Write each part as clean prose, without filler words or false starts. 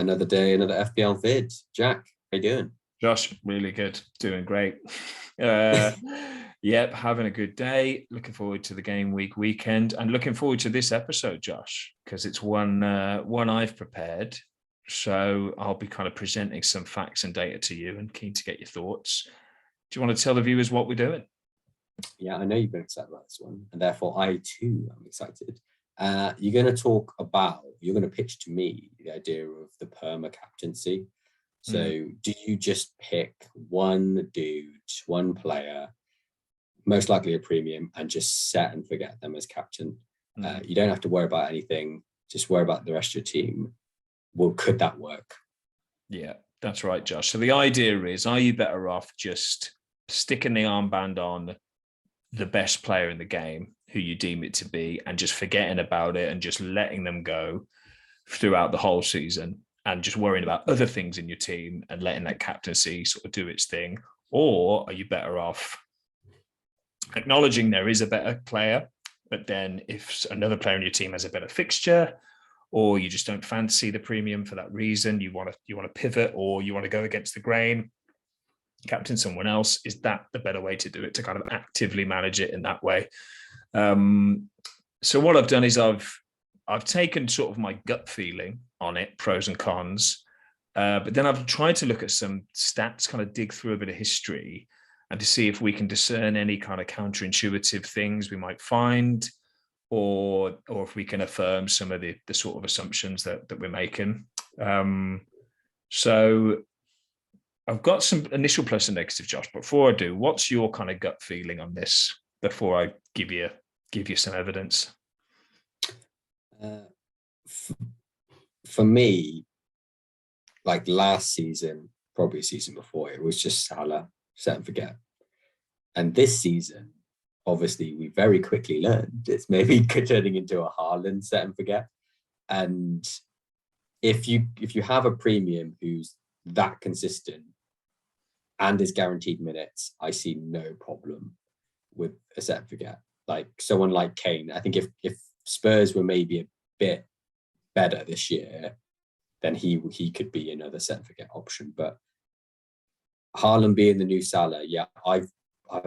Another day, another FPL vid. Jack, how you doing? Josh, really good. Doing great. Yep, having a good day. Looking forward to the game weekend and looking forward to this episode, Josh, because it's one I've prepared. So I'll be kind of presenting some facts and data to you and keen to get your thoughts. Do you want to tell the viewers what we're doing? Yeah, I know you've been excited about this one, and therefore I too am excited. You're going to pitch to me the idea of the perma-captaincy. So do you just pick one dude, one player, most likely a premium, and just set and forget them as captain? You don't have to worry about anything, just worry about the rest of your team. Well, could that work? Yeah, that's right, Josh. So the idea is, are you better off just sticking the armband on the best player in the game, who you deem it to be, and just forgetting about it and just letting them go throughout the whole season and just worrying about other things in your team and letting that captaincy sort of do its thing? Or are you better off acknowledging there is a better player, but then if another player in your team has a better fixture, or you just don't fancy the premium for that reason, you want to pivot, or you want to go against the grain, captain someone else, is that the better way to do it, to kind of actively manage it in that way? So what I've done is I've taken sort of my gut feeling on it, pros and cons, but then I've tried to look at some stats, kind of dig through a bit of history and to see if we can discern any kind of counterintuitive things we might find, or if we can affirm some of the sort of assumptions that we're making. So I've got some initial plus and negatives, Josh. But before I do, what's your kind of gut feeling on this before I give you some evidence? For me, like last season, probably season before, it was just Salah, set and forget. And this season, obviously, we very quickly learned it's maybe turning into a Haaland set and forget. And if you have a premium who's that consistent and is guaranteed minutes, I see no problem with a set and forget. Like someone like Kane, I think if Spurs were maybe a bit better this year, then he could be another set and forget option. But Haaland being the new Salah, yeah, I've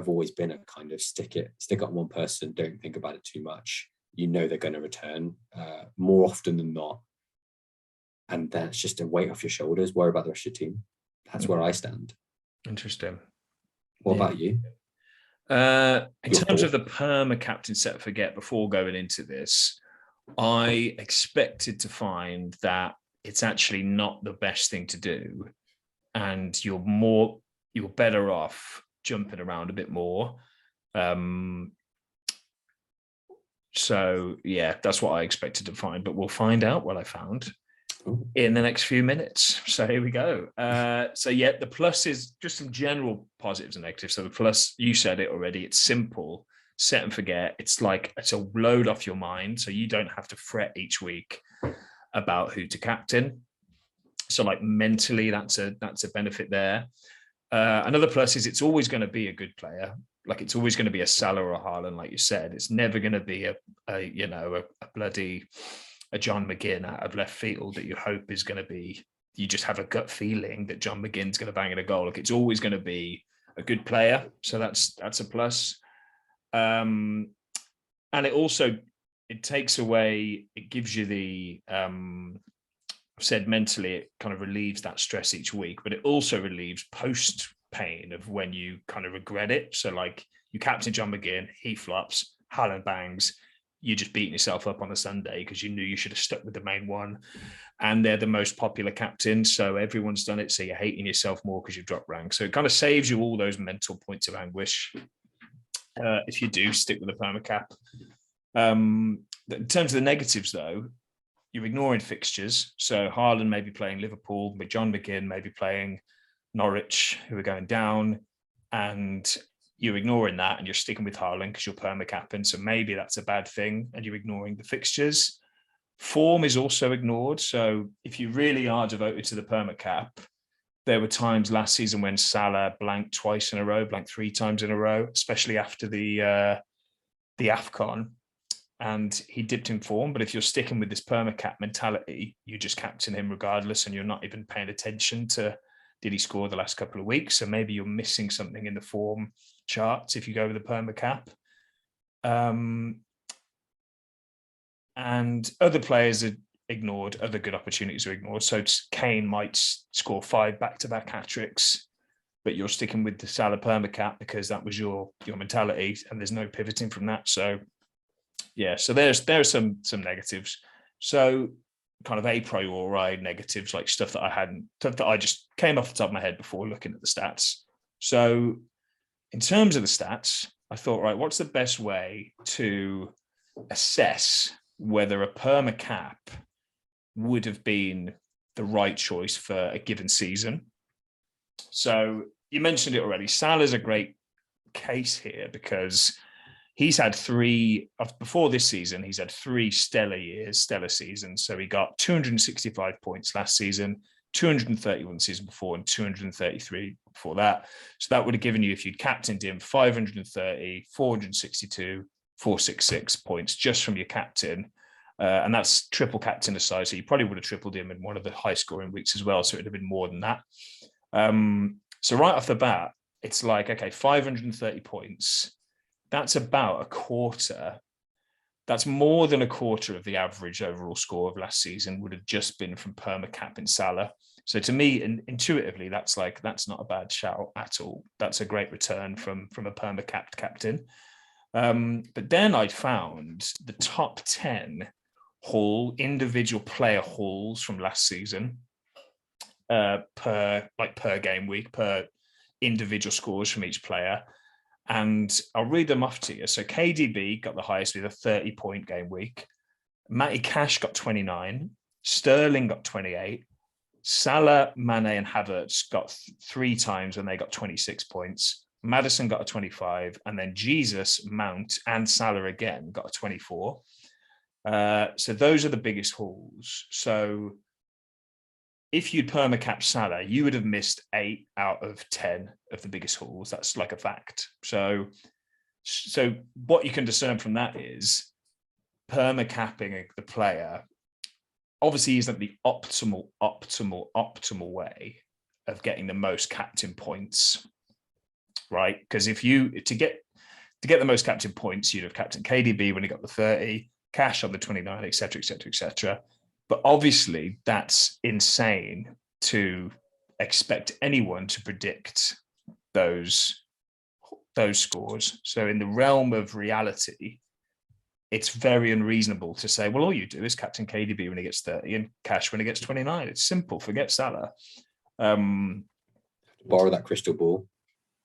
always been a kind of stick on one person, don't think about it too much. You know they're going to return more often than not. And then it's just a weight off your shoulders, worry about the rest of your team. That's where I stand. Interesting. What about you? In terms of the perma-captain set forget, before going into this, I expected to find that it's actually not the best thing to do. And you're better off jumping around a bit more. So yeah, that's what I expected to find, but we'll find out what I found in the next few minutes. So here we go. So yeah, the plus is just some general positives and negatives. So the plus, you said it already, it's simple, set and forget. It's a load off your mind, so you don't have to fret each week about who to captain. So like mentally, that's a benefit there. Another plus is it's always going to be a good player. Like it's always going to be a Salah or a Haaland, like you said. It's never going to be a bloody John McGinn out of left field that you hope is going to be. You just have a gut feeling that John McGinn's going to bang in a goal. Like it's always going to be a good player. So that's a plus. And it takes away. It gives you the. I've said mentally, it kind of relieves that stress each week, but it also relieves post pain of when you kind of regret it. So like you captain John McGinn, he flops, Haaland bangs, you're just beating yourself up on a Sunday because you knew you should have stuck with the main one. And they're the most popular captain, so everyone's done it. So you're hating yourself more because you've dropped rank. So it kind of saves you all those mental points of anguish if you do stick with the perma-cap. In terms of the negatives, though, you're ignoring fixtures. So Haaland may be playing Liverpool, but John McGinn may be playing Norwich, who are going down, and you're ignoring that and you're sticking with Haaland because you're perma-capping. So maybe that's a bad thing, and you're ignoring the fixtures. Form is also ignored. So if you really are devoted to the perma-cap, there were times last season when Salah blanked twice in a row, blanked 3 times in a row, especially after the AFCON. and he dipped in form. But if you're sticking with this perma-cap mentality, you just captain him regardless, and you're not even paying attention to did he score the last couple of weeks. So maybe you're missing something in the form charts if you go with the perma-cap. And other players are ignored, other good opportunities are ignored. So Kane might score 5 back-to-back hat-tricks, but you're sticking with the Salah perma-cap because that was your mentality, and there's no pivoting from that. So yeah, so there's some negatives. So kind of a priori negatives, like stuff that I just came off the top of my head before looking at the stats. So in terms of the stats, I thought, right, what's the best way to assess whether a perma-cap would have been the right choice for a given season? So you mentioned it already. Salah's a great case here because he's had before this season, he's had 3 stellar seasons. So he got 265 points last season, 231 season before, and 233 before that. So that would have given you, if you'd captained him, 530, 462, 466 points just from your captain. And that's triple captain aside. So you probably would have tripled him in one of the high scoring weeks as well. So it would have been more than that. So right off the bat, it's like, okay, 530 points. That's about a quarter. That's more than a quarter of the average overall score of last season would have just been from perma-cap in Salah. So to me, intuitively, that's not a bad shout at all. That's a great return from a perma-capped captain. But then I found the top 10 individual player hauls from last season per game week, per individual scores from each player. And I'll read them off to you. So KDB got the highest with a 30-point game week. Matty Cash got 29. Sterling got 28. Salah, Mane, and Havertz got 3 times when they got 26 points. Maddison got a 25. And then Jesus, Mount, and Salah again got a 24. So those are the biggest hauls. So if you'd perma-cap Salah, you would have missed 8 out of 10 of the biggest hauls. That's like a fact. So what you can discern from that is perma-capping the player obviously isn't the optimal way of getting the most captain points, right? Because if you to get the most captain points, you'd have captain KDB when he got the 30, Cash on the 29, etc., etc., etc. But obviously, that's insane to expect anyone to predict those scores. So in the realm of reality, it's very unreasonable to say, well, all you do is captain KDB when he gets 30 and Cash when he gets 29. It's simple. Forget Salah. Borrow that crystal ball.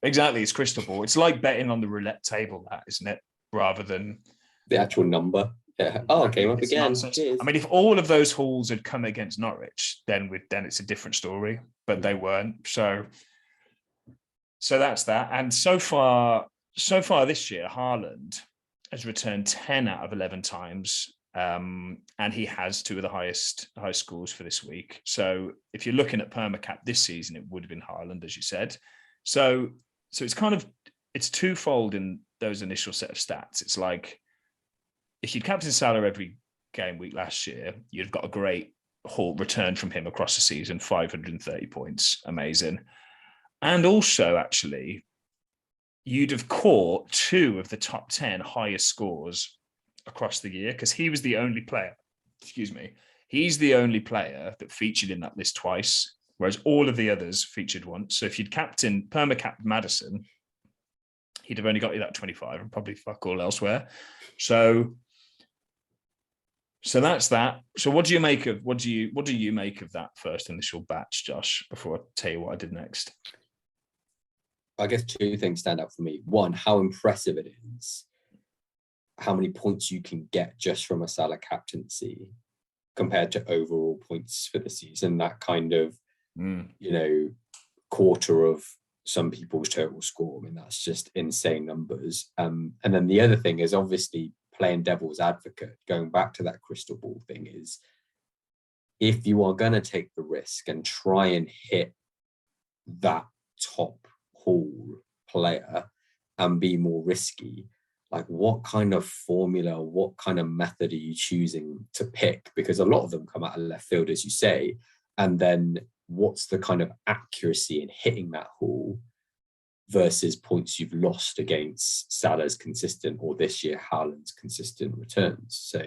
Exactly. It's crystal ball. It's like betting on the roulette table, that, isn't it? Rather than the actual number. Yeah. Oh, came up again. I mean, if all of those hauls had come against Norwich, then it's a different story. But they weren't. So that's that. And so far this year, Haaland has returned 10 out of 11 times, and he has 2 of the highest scores for this week. So if you're looking at perma-cap this season, it would have been Haaland, as you said. So it's twofold in those initial set of stats. It's like, if you'd captain Salah every game week last year, you'd have got a great haul return from him across the season, 530 points. Amazing. And also, actually, you'd have caught 2 of the top 10 highest scores across the year because he was the only player, he's the only player that featured in that list twice, whereas all of the others featured once. So if you'd perma-capped Maddison, he'd have only got you that 25 and probably fuck all elsewhere. So that's that. So what do you make of that first initial batch, Josh, before I tell you what I did next? I guess 2 things stand out for me. One, how impressive it is, how many points you can get just from a Salah captaincy compared to overall points for the season. That kind of, quarter of some people's total score. I mean, that's just insane numbers. And then the other thing is obviously playing devil's advocate, going back to that crystal ball thing, is if you are going to take the risk and try and hit that top haul player and be more risky, like what kind of formula, what kind of method are you choosing to pick? Because a lot of them come out of left field, as you say, and then what's the kind of accuracy in hitting that haul versus points you've lost against Salah's consistent, or this year Haaland's consistent returns. So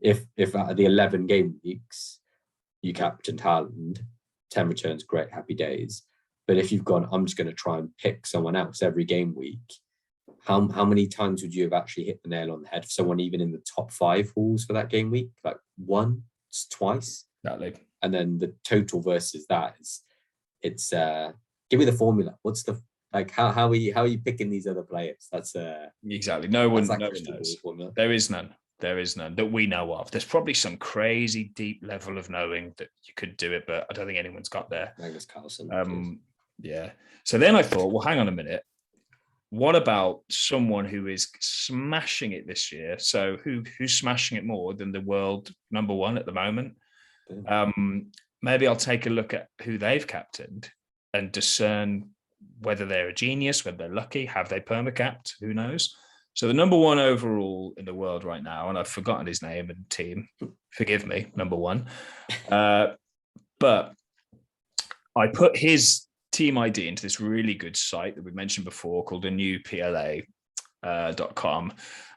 if out of the 11 game weeks you captained Haaland, 10 returns, great, happy days. But if you've gone, I'm just going to try and pick someone else every game week, how many times would you have actually hit the nail on the head for someone even in the top 5 hauls for that game week? Like once, twice? Exactly. And then the total versus that is, it's give me the formula. What's the, like, how are you picking these other players? That's exactly. No one knows. There is none. There is none that we know of. There's probably some crazy deep level of knowing that you could do it, but I don't think anyone's got there. Magnus Carlsen. Yeah. So then I thought, well, hang on a minute. What about someone who is smashing it this year? So who's smashing it more than the world number one at the moment? Maybe I'll take a look at who they've captained and discern whether they're a genius, whether they're lucky, have they perma-capped, who knows? So the number one overall in the world right now, and I've forgotten his name and team, forgive me, number one. But I put his team ID into this really good site that we mentioned before called the new PLA.com.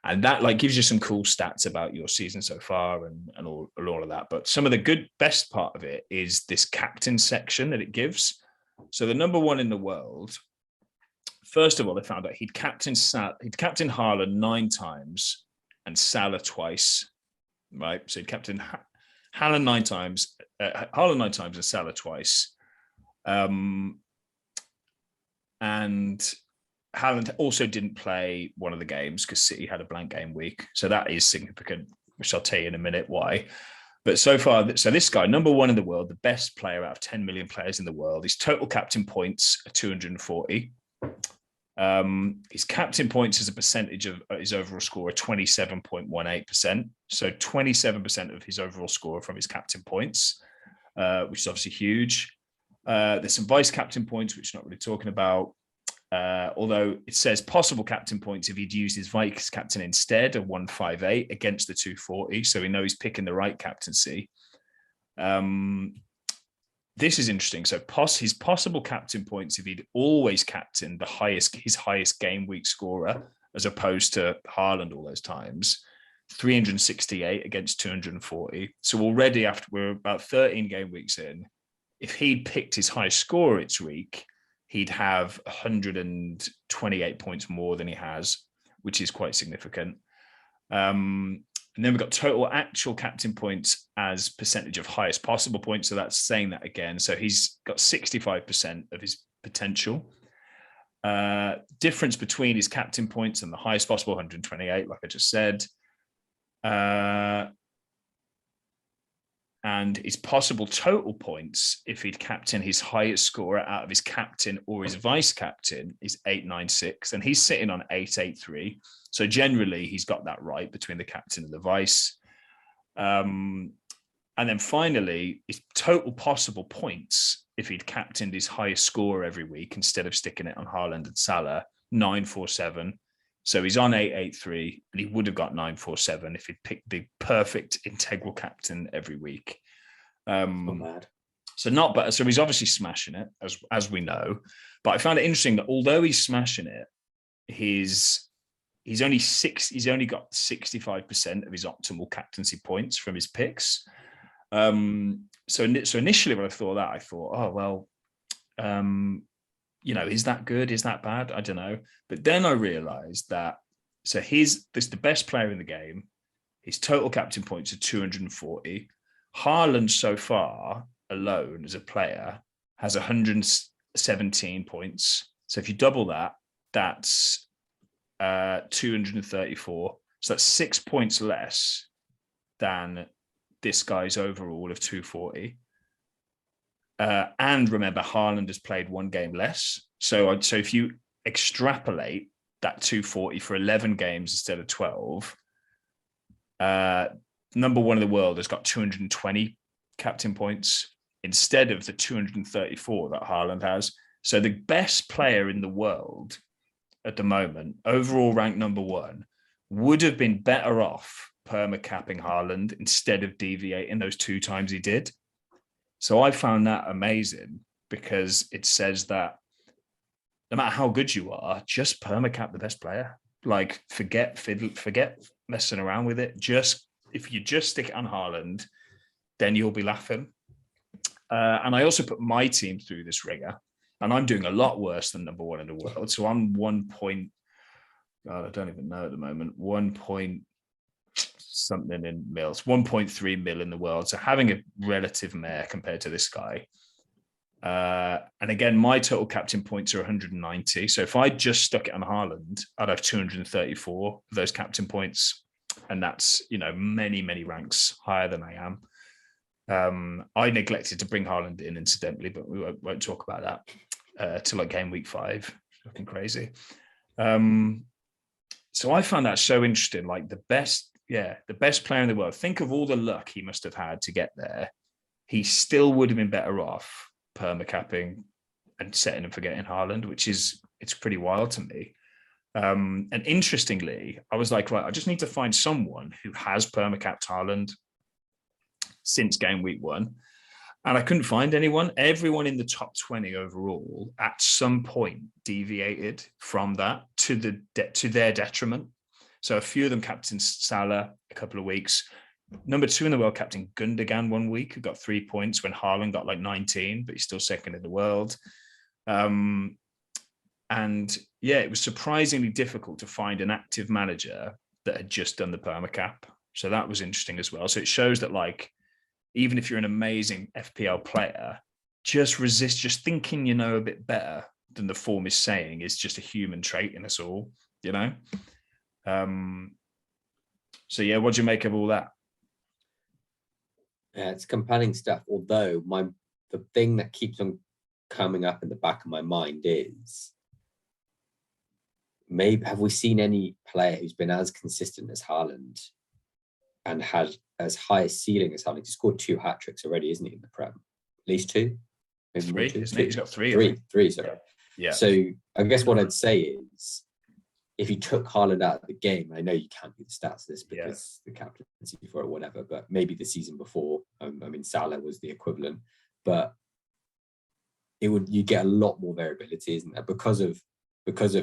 And that like gives you some cool stats about your season so far and all of that. But some of the best part of it is this captain section that it gives. So the number one in the world, first of all, they found out he'd captained Haaland 9 times and Salah twice, right? So he'd captained Haaland 9 times and Salah twice. And Haaland also didn't play one of the games because City had a blank game week. So that is significant, which I'll tell you in a minute why. But so far, so this guy, number one in the world, the best player out of 10 million players in the world, his total captain points are 240. His captain points as a percentage of his overall score are 27.18%. So 27% of his overall score from his captain points, which is obviously huge. There's some vice captain points, which we're not really talking about. Although it says possible captain points if he'd used his vice captain instead of 158 against the 240. So we know he's picking the right captaincy. This is interesting. So his possible captain points if he'd always captained his highest game week scorer, as opposed to Haaland all those times, 368 against 240. So already after we're about 13 game weeks in, if he'd picked his highest scorer each week, he'd have 128 points more than he has, which is quite significant. And then we've got total actual captain points as percentage of highest possible points. So that's saying that again. So he's got 65% of his potential. Difference between his captain points and the highest possible, 128, like I just said. And his possible total points, if he'd captain his highest scorer out of his captain or his vice captain, is 896, and he's sitting on 883. So generally, he's got that right between the captain and the vice. And then finally, his total possible points, if he'd captained his highest scorer every week instead of sticking it on Haaland and Salah, 947. So he's on 883, and he would have got 947 if he'd picked the perfect integral captain every week. Not bad. So he's obviously smashing it, as we know. But I found it interesting that although he's smashing it, he's only got 65% of his optimal captaincy points from his picks. So initially when I thought, oh well, is that good? Is that bad? I don't know. But then I realized that, so he's the best player in the game. His total captain points are 240. Haaland so far alone as a player has 117 points. So if you double that, that's 234. So that's 6 points less than this guy's overall of 240. And remember, Haaland has played 1 game less. So if you extrapolate that 240 for 11 games instead of 12, number one in the world has got 220 captain points instead of the 234 that Haaland has. So the best player in the world at the moment, overall ranked number one, would have been better off perma-capping Haaland instead of deviating those 2 times he did. So I found that amazing because it says that no matter how good you are, just perma-cap the best player. Like forget messing around with it. Just if you just stick it on Haaland, then you'll be laughing. And I also put my team through this ringer, and I'm doing a lot worse than number 1 in the world. So I'm 1 point. God, I don't even know at the moment. 1 point something in mils, 1.3 mil in the world. So having a relative mare compared to this guy. And again, my total captain points are 190. So if I just stuck it on Haaland, I'd have 234 of those captain points. And that's, many, many ranks higher than I am. I neglected to bring Haaland in, incidentally, but we won't talk about that till like game week 5. Looking crazy. So I found that so interesting. Like the best player in the world. Think of all the luck he must have had to get there. He still would have been better off perma-capping and setting and forgetting Haaland, it's pretty wild to me. And interestingly, I was like, right, I just need to find someone who has perma-capped Haaland since game week 1. And I couldn't find anyone. Everyone in the top 20 overall at some point deviated from that to their detriment. So a few of them captained Salah a couple of weeks. Number 2 in the world captain Gundogan 1 week, who got 3 points when Haaland got like 19, but he's still second in the world. And yeah, it was surprisingly difficult to find an active manager that had just done the perma-cap. So that was interesting as well. So it shows that like, even if you're an amazing FPL player, just resist, just thinking a bit better than the form is saying is just a human trait in us all, So yeah, what do you make of all that? Yeah, it's compelling stuff. Although the thing that keeps on coming up in the back of my mind is, maybe have we seen any player who's been as consistent as Haaland and had as high a ceiling as Haaland? He scored 2 hat-tricks already, isn't he, in the Prem? At least 2? Maybe 3, more, 2? Isn't he? He's got 3. 3, sorry. Yeah. So I guess what I'd say is, if you took Haaland out of the game, I know you can't do the stats of this because the captaincy for it or whatever, but maybe the season before, Salah was the equivalent, but you get a lot more variability, isn't there? Because of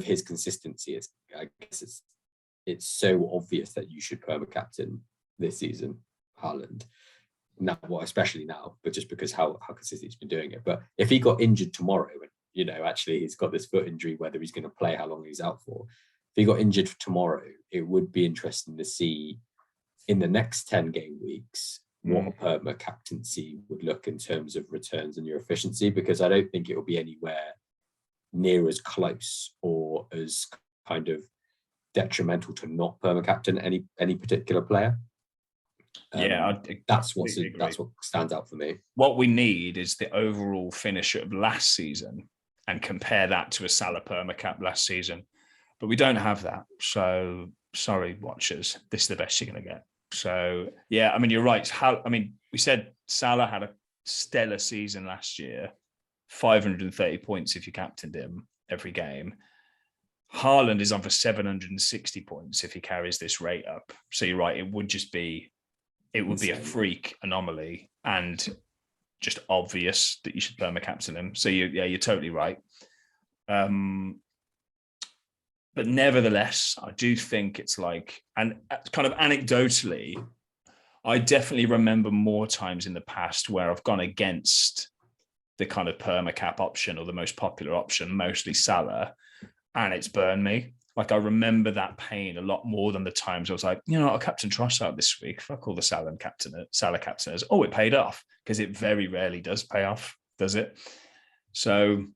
his consistency, I guess it's so obvious that you should perma-captain this season, Haaland. Now, well, especially now, but just because how consistent he's been doing it. But if he got injured tomorrow, and actually he's got this foot injury, whether he's going to play, how long he's out for. If he got injured for tomorrow, it would be interesting to see in the next 10 game weeks what a perma-captaincy would look in terms of returns and your efficiency, because I don't think it will be anywhere near as close or as kind of detrimental to not perma-captain any particular player. That's what stands out for me. What we need is the overall finish of last season and compare that to a Salah perma-cap last season. But we don't have that. So sorry, watchers, this is the best you're going to get. So yeah, you're right. We said Salah had a stellar season last year, 530 points if you captained him every game. Haaland is on for 760 points if he carries this rate up. So you're right, it would be a freak anomaly and just obvious that you should perma-captain him. So you're totally right. But nevertheless, I do think it's like, and kind of anecdotally, I definitely remember more times in the past where I've gone against the kind of perma-cap option or the most popular option, mostly Salah, and it's burned me. Like I remember that pain a lot more than the times I was like, I'll captain Trossard this week. Fuck all the Salah captainers. Oh, it paid off, because it very rarely does pay off, does it? So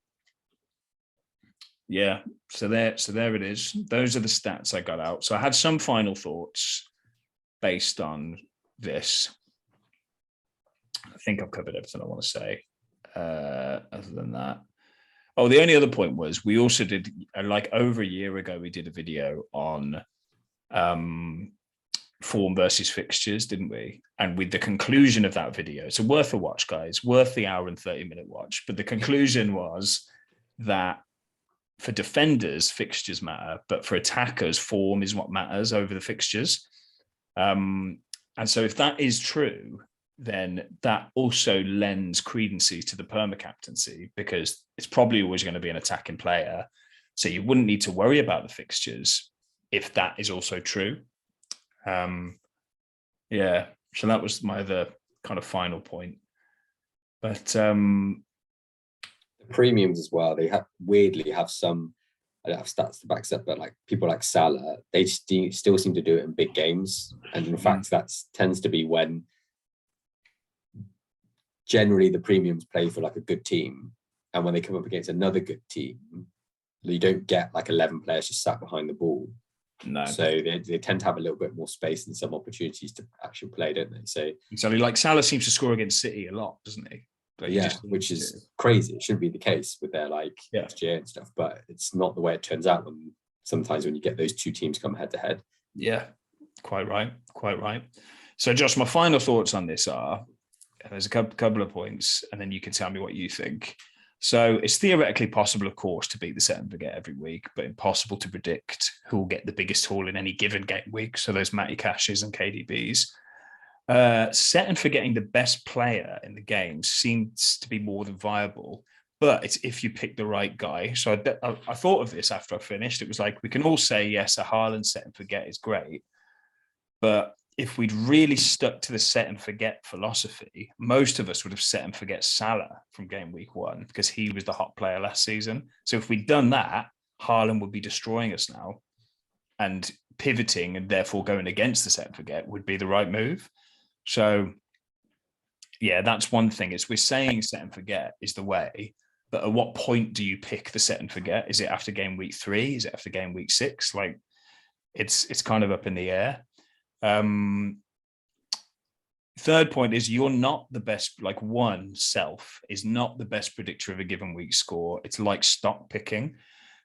yeah, so there it is. Those are the stats I got out. So I had some final thoughts based on this. I think I've covered everything I want to say. Other than that, the only other point was we also did, like over a year ago, we did a video on form versus fixtures, didn't we? And with the conclusion of that video, it's worth a watch, guys, worth the hour and 30-minute watch. But the conclusion was that for defenders, fixtures matter, but for attackers, form is what matters over the fixtures. And so if that is true, then that also lends credency to the perma-captaincy, because it's probably always going to be an attacking player. So you wouldn't need to worry about the fixtures if that is also true. Yeah, so that was my other kind of final point. But the premiums as well, they weirdly have some, I don't have stats to back up, but like people like Salah, they still seem to do it in big games. And in fact, that tends to be when generally the premiums play for like a good team. And when they come up against another good team, you don't get like 11 players just sat behind the ball. No. So they tend to have a little bit more space and some opportunities to actually play, don't they? So exactly, like Salah seems to score against City a lot, doesn't he? Like yeah, which is crazy. It shouldn't be the case with their like XGA and stuff, but it's not the way it turns out when sometimes when you get those two teams come head to head. Yeah, quite right. So Josh, my final thoughts on this are, there's a couple of points, and then you can tell me what you think. So it's theoretically possible, of course, to beat the set and forget every week, but impossible to predict who will get the biggest haul in any given game week. So those Matty Cashes and KDBs. Set and forgetting the best player in the game seems to be more than viable, but it's if you pick the right guy. So I thought of this after I finished. It was like, we can all say, yes, a Haaland set and forget is great, but if we'd really stuck to the set and forget philosophy, most of us would have set and forget Salah from game week 1 because he was the hot player last season. So if we'd done that, Haaland would be destroying us now, and pivoting and therefore going against the set and forget would be the right move. So yeah, that's one thing. We're saying set and forget is the way, but at what point do you pick the set and forget? Is it after game week 3? Is it after game week 6? Like it's kind of up in the air. Third point is, you're not the best, like one self is not the best predictor of a given week score. It's like stock picking.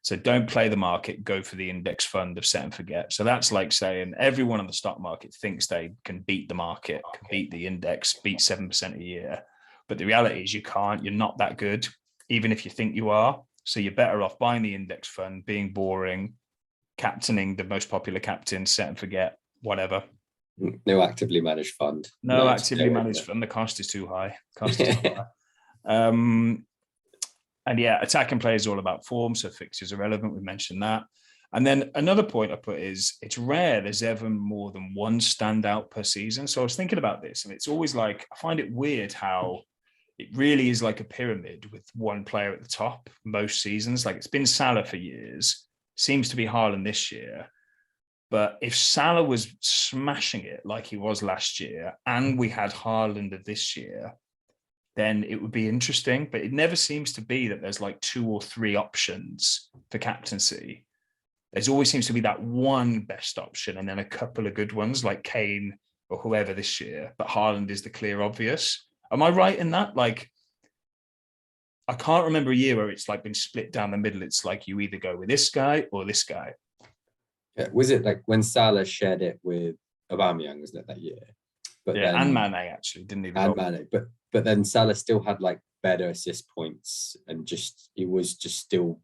So don't play the market, go for the index fund of set and forget. So that's like saying everyone on the stock market thinks they can beat the market, can beat the index, beat 7% a year. But the reality is you can't, you're not that good, even if you think you are. So you're better off buying the index fund, being boring, captaining the most popular captain, set and forget, whatever. No actively managed fund. No actively managed fund. The cost is too high. And yeah, attacking play is all about form, so fixtures are relevant. We mentioned that. And then another point I put is, it's rare there's ever more than one standout per season. So I was thinking about this, and it's always like, I find it weird how it really is like a pyramid with one player at the top most seasons. Like it's been Salah for years, seems to be Haaland this year. But if Salah was smashing it like he was last year, and we had Haaland this year, then it would be interesting. But it never seems to be that there's like 2 or 3 options for captaincy. There's always seems to be that one best option and then a couple of good ones like Kane or whoever this year. But Haaland is the clear obvious. Am I right in that? Like, I can't remember a year where it's like been split down the middle. It's like you either go with this guy or this guy. Yeah, was it like when Salah shared it with Aubameyang, wasn't it, that year? But yeah, then, and Mane actually didn't even. And Mane, but then Salah still had like better assist points, and he was just still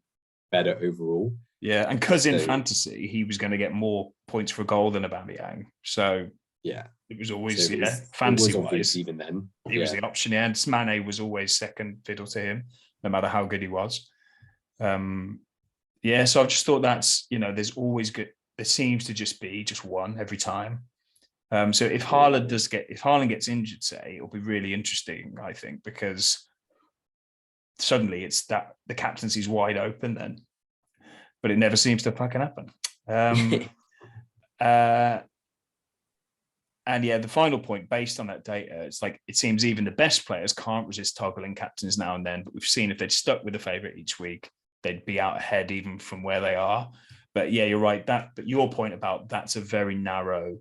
better overall. Yeah, and because in fantasy he was going to get more points for a goal than Aubameyang, so yeah, it was always fantasy wise. Even then, he was the option. Yeah, and Mane was always second fiddle to him, no matter how good he was. Yeah, so I've just thought that's, there's always good. There seems to just be just one every time. So if Haaland gets injured, say, it'll be really interesting, I think, because suddenly it's that the captaincy's wide open then, but it never seems to fucking happen. And yeah, the final point based on that data, it's like, it seems even the best players can't resist toggling captains now and then, but we've seen if they'd stuck with a favourite each week, they'd be out ahead even from where they are. But yeah, you're right. But your point about that's a very narrow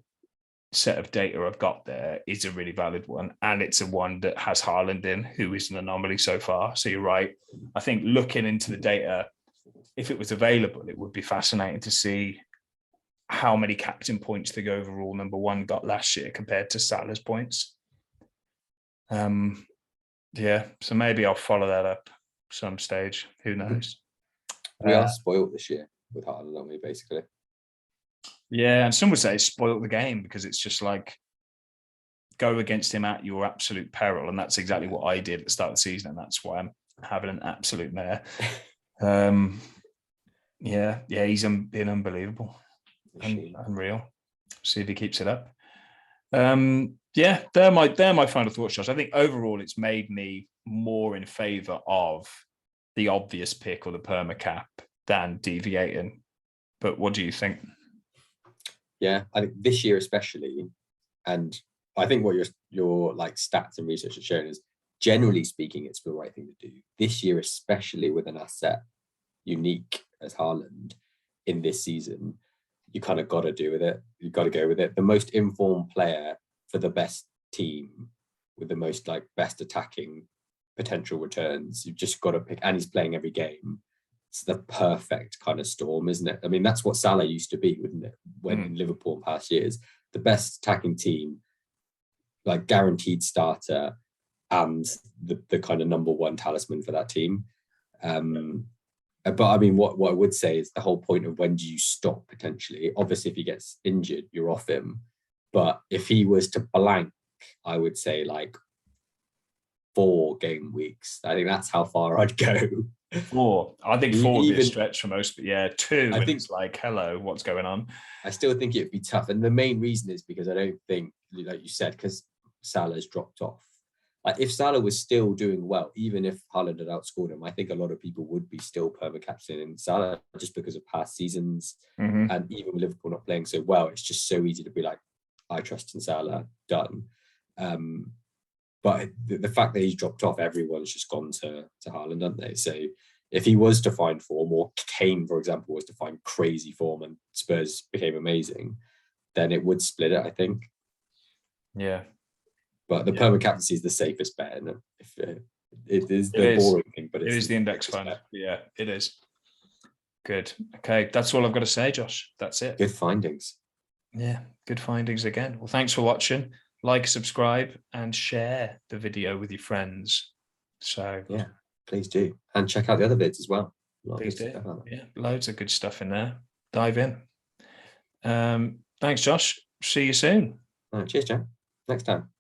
set of data I've got there is a really valid one. And it's a one that has Haaland in, who is an anomaly so far. So you're right. I think looking into the data, if it was available, it would be fascinating to see how many captain points the overall number one got last year compared to Salah's points. Yeah, so maybe I'll follow that up some stage. Who knows? We are spoiled this year with Haaland, aren't we, basically? Yeah, and some would say it's spoiled the game because it's just like go against him at your absolute peril, and that's exactly what I did at the start of the season, and that's why I'm having an absolute mare. Yeah, he's been unbelievable, unreal. See if he keeps it up. Yeah, they're my final thoughts, Josh. I think overall it's made me more in favour of the obvious pick or the perma-cap than deviating. But what do you think? Yeah, I think this year especially, and I think what your like stats and research have shown is, generally speaking, it's the right thing to do. This year, especially with an asset unique as Haaland in this season, you kind of got to do with it. You got to go with it. The most informed player for the best team with the most like best attacking potential returns. You've just got to pick, and he's playing every game. It's the perfect kind of storm, isn't it? I mean, that's what Salah used to be, wouldn't it? When in Liverpool in past years, the best attacking team, like guaranteed starter, and the kind of number one talisman for that team. But I mean, what I would say is the whole point of when do you stop potentially? Obviously, if he gets injured, you're off him. But if he was to blank, I would say like 4 game weeks. I think that's how far I'd go. 4. I think 4 would be a stretch for most, but yeah, 2. I think it's like, hello, what's going on? I still think it'd be tough. And the main reason is because I don't think, like you said, because Salah's dropped off. Like if Salah was still doing well, even if Haaland had outscored him, I think a lot of people would be still perma-captaining Salah just because of past seasons. And even with Liverpool not playing so well, it's just so easy to be like, I trust in Salah, done. But the fact that he's dropped off, everyone's just gone to Haaland, haven't they? So if he was to find form, or Kane, for example, was to find crazy form and Spurs became amazing, then it would split it, I think. Yeah. But the perma-captaincy is the safest bet. And it is the boring thing, but it is the index fund. Yeah, it is. Good. Okay, that's all I've got to say, Josh. That's it. Good findings. Yeah, good findings again. Well, thanks for watching. Like, subscribe, and share the video with your friends. So yeah, please do. And check out the other vids as well. Please do. Yeah, loads of good stuff in there. Dive in. Thanks, Josh. See you soon. Cheers, Jack. Next time.